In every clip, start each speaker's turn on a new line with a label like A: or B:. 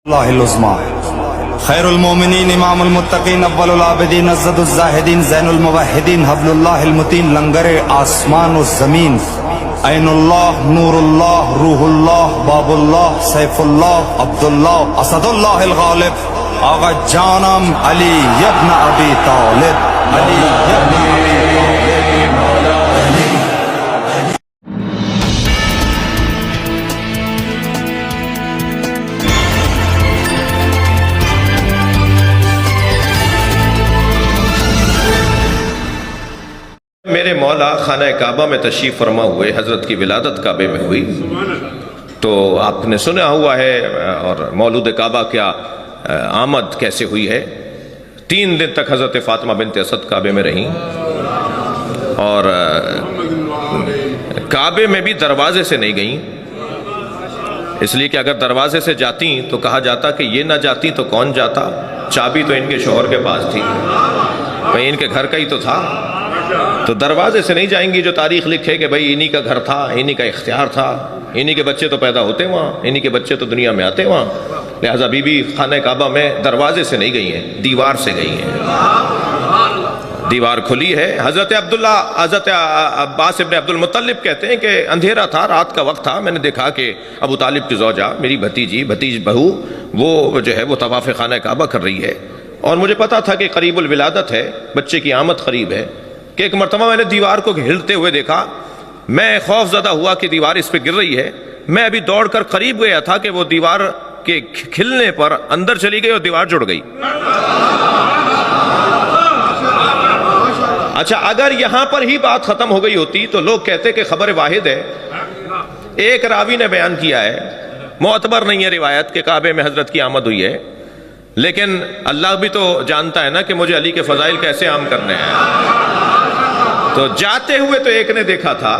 A: اللہ العظمہ خیر المومنین امام المتقین اول العابدین عزت الزاہدین زین الموحدین حبل اللہ المتین لنگر آسمان و زمین عین اللہ نور اللہ روح اللہ باب اللہ سیف اللہ عبداللہ اسد اللہ الغالب آغا جانم علی ابن ابی طالب علی ابن ابی
B: میرے مولا خانہ کعبہ میں تشریف فرما ہوئے، حضرت کی ولادت کعبے میں ہوئی تو آپ نے سنا ہوا ہے، اور مولود کعبہ کیا آمد کیسے ہوئی ہے۔ 3 دن تک حضرت فاطمہ بنت اسد کعبے میں رہیں، اور کعبے میں بھی دروازے سے نہیں گئیں، اس لیے کہ اگر دروازے سے جاتی تو کہا جاتا کہ یہ نہ جاتی تو کون جاتا، چابی تو ان کے شوہر کے پاس تھی، بھئی ان کے گھر کا ہی تو تھا، تو دروازے سے نہیں جائیں گی جو تاریخ لکھے کہ بھئی انہی کا گھر تھا، انہی کا اختیار تھا، انہی کے بچے تو پیدا ہوتے وہاں، انہی کے بچے تو دنیا میں آتے وہاں، لہٰذا بی بی خانہ کعبہ میں دروازے سے نہیں گئی ہیں، دیوار سے گئی ہیں، دیوار کھلی ہے۔ حضرت عباس ابن عبد المطلب کہتے ہیں کہ اندھیرا تھا، رات کا وقت تھا، میں نے دیکھا کہ ابو طالب کی زوجہ میری بھتیج بہو وہ جو ہے وہ طواف خانہ کعبہ کر رہی ہے، اور مجھے پتا تھا کہ قریب الولادت ہے، بچے کی آمد قریب ہے، کہ ایک مرتبہ میں نے دیوار کو ہلتے ہوئے دیکھا، میں خوف زدہ ہوا کہ دیوار اس پہ گر رہی ہے، میں ابھی دوڑ کر قریب گیا تھا کہ وہ دیوار کے کھلنے پر اندر چلی گئی اور دیوار جڑ گئی۔ اچھا، اگر یہاں پر ہی بات ختم ہو گئی ہوتی تو لوگ کہتے کہ خبر واحد ہے، ایک راوی نے بیان کیا ہے، معتبر نہیں ہے روایت کہ کعبے میں حضرت کی آمد ہوئی ہے، لیکن اللہ بھی تو جانتا ہے نا کہ مجھے علی کے فضائل کیسے عام کرنے ہیں، تو جاتے ہوئے تو ایک نے دیکھا تھا،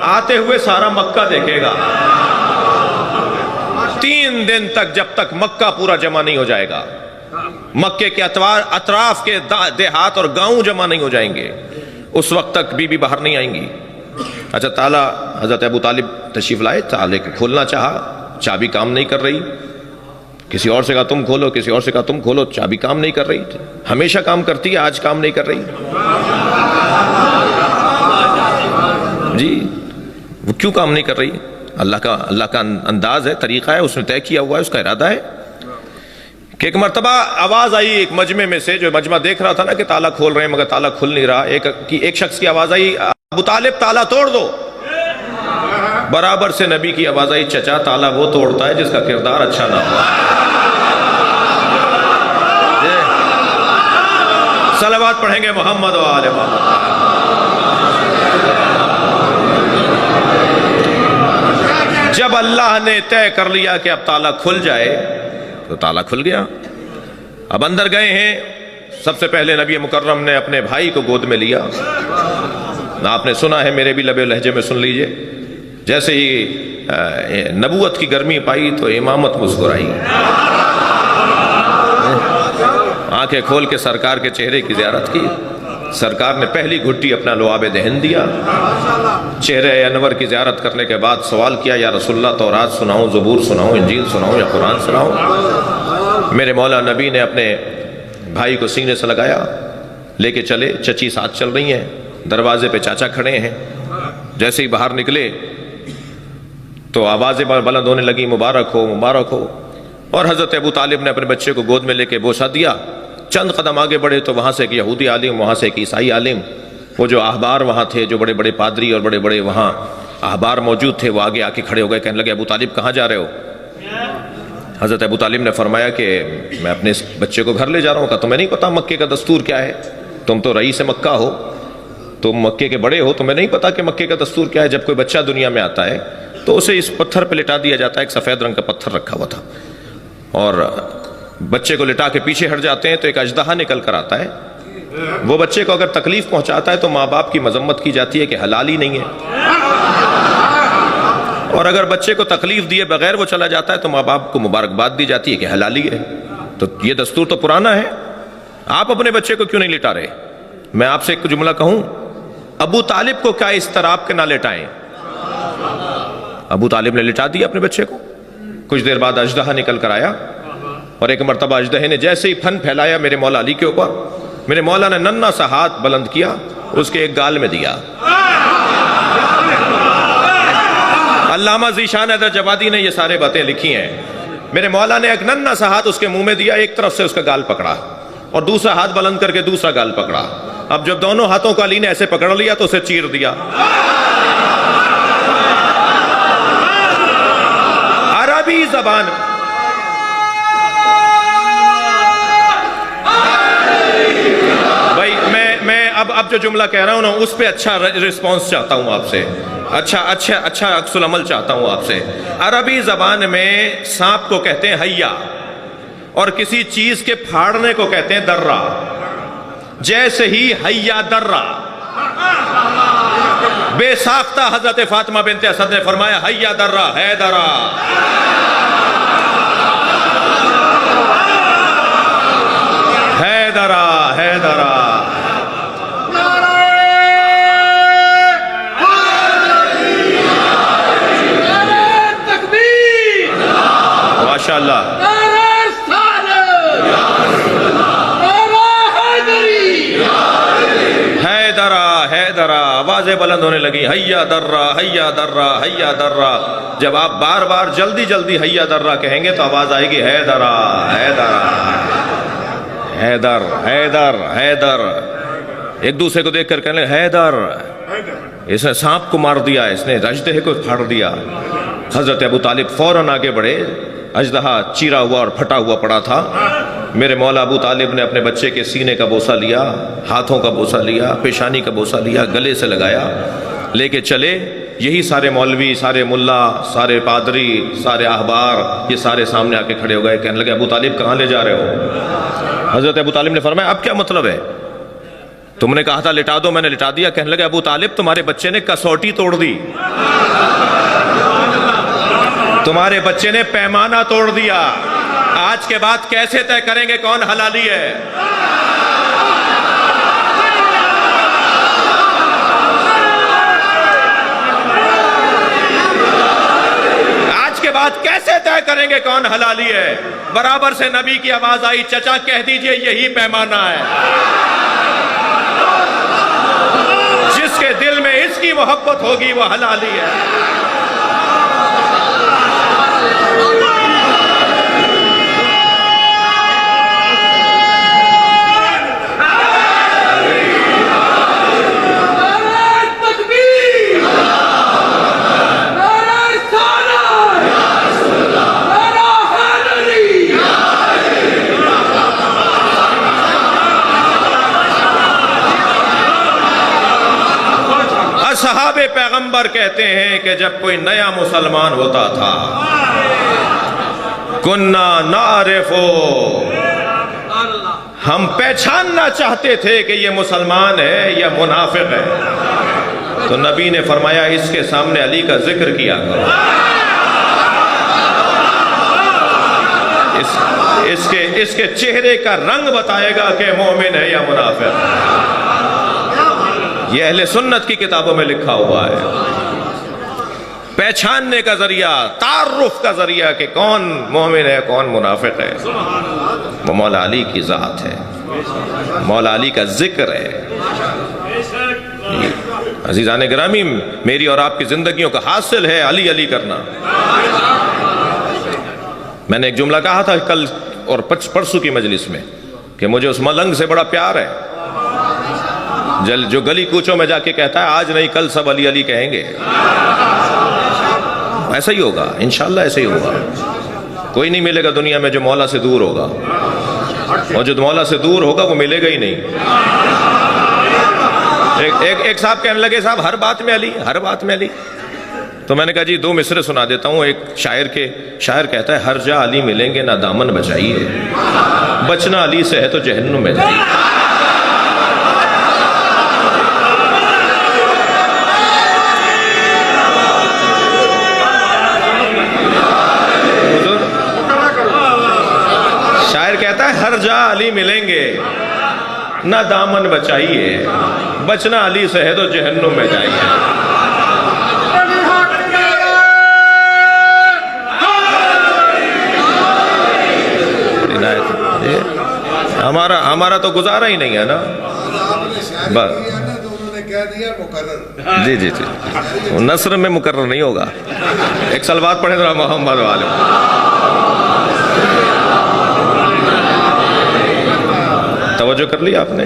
B: آتے ہوئے سارا مکہ دیکھے گا۔ 3 دن تک جب تک مکہ پورا جمع نہیں ہو جائے گا، مکے کے اطراف کے دیہات اور گاؤں جمع نہیں ہو جائیں گے، اس وقت تک بی بی باہر نہیں آئیں گی۔ اچھا، تالا حضرت ابو طالب تشریف لائے، تالے کو کھولنا چاہا، چابی کام نہیں کر رہی، کسی اور سے کہا تم کھولو، کسی اور سے کہا تم کھولو، چابی کام نہیں کر رہی، ہمیشہ کام کرتی ہے، آج کام نہیں کر رہی جی، وہ کیوں کام نہیں کر رہی؟ اللہ کا انداز ہے، طریقہ ہے، اس نے طے کیا ہوا ہے، اس کا ارادہ ہے کہ ایک مرتبہ آواز آئی ایک مجمع میں سے، جو مجمع دیکھ رہا تھا نا کہ تالا کھول رہے ہیں مگر تالا کھل نہیں رہا، ایک شخص کی آواز آئی، ابو طالب تالا توڑ دو۔ برابر سے نبی کی آواز آئی، چچا تالا وہ توڑتا ہے جس کا کردار اچھا نہ ہو۔ صلوات پڑھیں گے محمد و آل محمد۔ جب اللہ نے طے کر لیا کہ اب تالا کھل جائے تو تالا کھل گیا۔ اب اندر گئے ہیں، سب سے پہلے نبی مکرم نے اپنے بھائی کو گود میں لیا، آپ نے سنا ہے، میرے بھی لب لہجے میں سن لیجئے، جیسے ہی نبوت کی گرمی پائی تو امامت مسکرائی، آنکھیں کھول کے سرکار کے چہرے کی زیارت کی، سرکار نے پہلی گھٹی اپنا لعاب دہن دیا، چہرے انور کی زیارت کرنے کے بعد سوال کیا، یا رسول اللہ تورات سناؤں، زبور سناؤں، انجیل سناؤں یا قرآن سناؤں؟ میرے مولا نبی نے اپنے بھائی کو سینے سے لگایا، لے کے چلے، چچی ساتھ چل رہی ہیں، دروازے پہ چاچا کھڑے ہیں، جیسے ہی باہر نکلے تو آوازیں بلند ہونے لگی، مبارک ہو مبارک ہو، اور حضرت ابو طالب نے اپنے بچے کو گود میں لے کے بوسہ دیا۔ چند قدم آگے بڑھے تو وہاں سے ایک یہودی عالم، وہاں سے ایک عیسائی عالم، وہ جو احبار وہاں تھے، جو بڑے بڑے پادری اور بڑے بڑے وہاں احبار موجود تھے، وہ آگے آ کے کھڑے ہو گئے، کہنے لگے ابو طالب کہاں جا رہے ہو؟ حضرت ابو طالب نے فرمایا کہ میں اپنے اس بچے کو گھر لے جا رہا ہوں۔ کہا تمہیں نہیں پتا مکے کا دستور کیا ہے؟ تم تو رئیس مکہ ہو، تم مکے کے بڑے ہو، تمہیں نہیں پتا کہ مکے کا دستور کیا ہے؟ جب کوئی بچہ دنیا میں آتا ہے تو اسے اس پتھر پہ لٹا دیا جاتا ہے، ایک سفید رنگ کا پتھر رکھا ہوا تھا، اور بچے کو لٹا کے پیچھے ہٹ جاتے ہیں تو ایک اژدہا نکل کر آتا ہے، وہ بچے کو اگر تکلیف پہنچاتا ہے تو ماں باپ کی مذمت کی جاتی ہے کہ حلال ہی نہیں ہے، اور اگر بچے کو تکلیف دیے بغیر وہ چلا جاتا ہے تو ماں باپ کو مبارکباد دی جاتی ہے کہ حلالی ہے۔ تو یہ دستور تو پرانا ہے، آپ اپنے بچے کو کیوں نہیں لٹا رہے؟ میں آپ سے ایک جملہ کہوں، ابو طالب کو کیا اس طرح کے نہ لٹائیں؟ ابو طالب نے لٹا دیا اپنے بچے کو۔ کچھ دیر بعد اژدہا نکل کر آیا، اور ایک مرتبہ اژدہے نے جیسے ہی پھن پھیلایا میرے مولا علی کے اوپر، میرے مولا نے ننھا سا ہاتھ بلند کیا، اس کے ایک گال میں دیا۔ علامہ ذیشان حیدر جوادی نے یہ سارے باتیں لکھی ہیں۔ میرے مولا نے ایک ننھا سا ہاتھ اس کے منہ میں دیا، ایک طرف سے اس کا گال پکڑا اور دوسرا ہاتھ بلند کر کے دوسرا گال پکڑا۔ اب جب دونوں ہاتھوں کو علی نے ایسے پکڑ لیا تو اسے چیر دیا۔ عربی زبان بھائی میں اب جو جملہ کہہ رہا ہوں نا اس پہ اچھا رسپانس چاہتا ہوں آپ سے، اچھا عکس العمل چاہتا ہوں آپ سے۔ عربی زبان میں سانپ کو کہتے ہیں حیا، اور کسی چیز کے پھاڑنے کو کہتے ہیں درہ۔ جیسے ہی حیا درہ بے ساختہ حضرت فاطمہ بنت اسد نے فرمایا حیا درہ ہے درہ، ہے درہ ہے درہ۔ ماشاءاللہ حیدرہ، آوازیں بلند ہونے لگی، حیا درہ حیا درہ حیا درہ۔ جب آپ بار بار جلدی جلدی حیا درہ کہیں گے تو آواز آئے گی حیدرہ حیدرہ حیدر حیدر حیدر۔ ایک دوسرے کو دیکھ کر کہنے لگے حیدر، اس نے سانپ کو مار دیا، اس نے اژدہے کو پھاڑ دیا۔ حضرت ابو طالب فوراً آگے بڑھے، اژدہا چیرا ہوا اور پھٹا ہوا پڑا تھا۔ میرے مولا ابو طالب نے اپنے بچے کے سینے کا بوسہ لیا، ہاتھوں کا بوسہ لیا، پیشانی کا بوسہ لیا، گلے سے لگایا، لے کے چلے۔ یہی سارے مولوی، سارے ملا، سارے پادری، سارے احبار، یہ سارے سامنے آ کے کھڑے ہو گئے، کہنے لگے ابو طالب کہاں لے جا رہے ہو؟ حضرت ابو طالب نے فرمایا اب کیا مطلب ہے؟ تم نے کہا تھا لٹا دو، میں نے لٹا دیا۔ کہنے لگے ابو طالب تمہارے بچے نے کسوٹی توڑ دی، تمہارے بچے نے پیمانہ توڑ دیا، آج کے بعد کیسے طے کریں گے کون حلالی ہے؟ آج کے بعد کیسے طے کریں گے کون حلالی ہے؟ برابر سے نبی کی آواز آئی، چچا کہہ دیجئے یہی پیمانہ ہے، جس کے دل میں اس کی محبت ہوگی وہ حلالی ہے۔ صحابہ پیغمبر کہتے ہیں کہ جب کوئی نیا مسلمان ہوتا تھا، کننا نعرفو، ہم پہچاننا چاہتے تھے کہ یہ مسلمان ہے یا منافق ہے، تو نبی نے فرمایا اس کے سامنے علی کا ذکر کیا کرو، اس کے چہرے کا رنگ بتائے گا کہ مومن ہے یا منافق ہے۔ یہ اہل سنت کی کتابوں میں لکھا ہوا ہے، پہچاننے کا ذریعہ، تعارف کا ذریعہ کہ کون مومن ہے کون منافق ہے، وہ مولا علی کی ذات ہے، مولا علی کا ذکر ہے۔ عزیزان گرامی، میری اور آپ کی زندگیوں کا حاصل ہے علی علی کرنا۔ میں نے ایک جملہ کہا تھا کل اور پرسوں کی مجلس میں کہ مجھے اس ملنگ سے بڑا پیار ہے جو گلی کوچوں میں جا کے کہتا ہے آج نہیں کل سب علی علی کہیں گے۔ ایسا ہی ہوگا انشاءاللہ، ایسا ہی ہوگا۔ کوئی نہیں ملے گا دنیا میں جو مولا سے دور ہوگا، اور جو مولا سے دور ہوگا وہ ملے گا ہی نہیں۔ ایک صاحب کہنے لگے صاحب ہر بات میں علی، ہر بات میں علی۔ تو میں نے کہا جی دو مصرے سنا دیتا ہوں۔ ایک شاعر کہتا ہے ہر جا علی ملیں گے نہ دامن بچائیے، بچنا علی سے ہے تو جہنم میں جائیے۔ کہتا ہے ہر جا علی ملیں گے نہ دامن بچائیے، بچنا علی سے ہے تو جہنم میں جائیے۔ ہمارا تو گزارا ہی نہیں ہے نا. بس جی جی جی نثر میں مقرر نہیں ہوگا. ایک سلوات پڑھیں ذرا محمد والے. توجہ کر لی آپ نے؟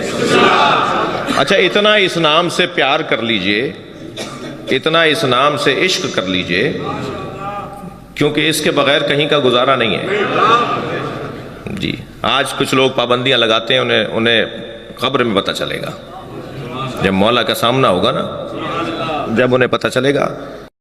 B: اچھا اتنا اس نام سے پیار کر لیجئے, اتنا اس نام سے عشق کر لیجئے, کیونکہ اس کے بغیر کہیں کا گزارا نہیں ہے. جی آج کچھ لوگ پابندیاں لگاتے ہیں, انہیں قبر میں پتہ چلے گا, جب مولا کا سامنا ہوگا نا, جب انہیں پتہ چلے گا